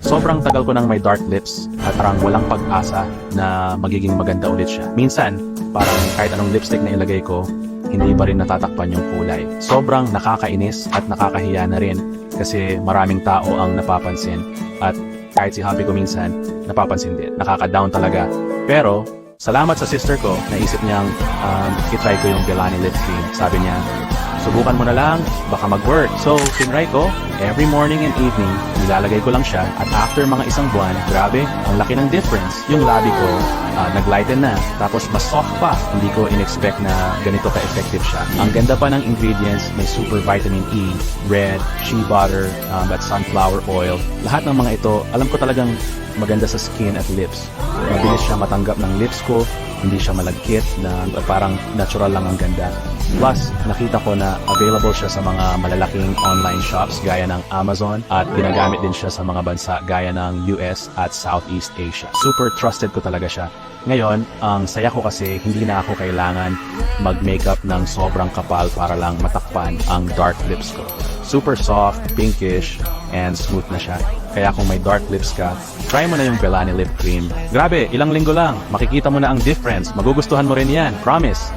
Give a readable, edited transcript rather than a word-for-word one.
sobrang tagal ko nang may dark lips at parang walang pag-asa na magiging maganda ulit siya. Minsan, parang kahit anong lipstick na ilagay ko, hindi pa rin natatakpan yung kulay. Sobrang nakakainis at nakakahiya na rin kasi maraming tao ang napapansin at kahit si hubby ko minsan, napapansin din. Nakaka-down talaga. Pero, salamat sa sister ko, naisip niyang itry ko yung Belani Lip Cream. Sabi niya, subukan mo na lang, baka mag-work. So, tinry ko, every morning and evening, nilalagay ko lang siya at after mga isang buwan, grabe, ang laki ng difference. Yung labi ko, nag-lighten na, tapos mas soft pa. Hindi ko in-expect na ganito ka-effective siya. Ang ganda pa ng ingredients, may super vitamin E, red, shea butter, at sunflower oil. Lahat ng mga ito, alam ko talagang maganda sa skin at lips. Mabilis siya matanggap ng lips ko, hindi siya malagkit, na parang natural lang ang ganda. Plus, nakita ko na available siya sa mga malalaking online shops gaya ng Amazon at ginagamit din siya sa mga bansa gaya ng US at Southeast Asia. Super trusted ko talaga siya. Ngayon, ang saya ko kasi hindi na ako kailangan mag-makeup ng sobrang kapal para lang matakpan ang dark lips ko. Super soft, pinkish, and smooth na siya. Kaya kung may dark lips ka, try mo na yung Belani Lip Cream. Grabe, ilang linggo lang, makikita mo na ang difference. Magugustuhan mo rin yan, promise!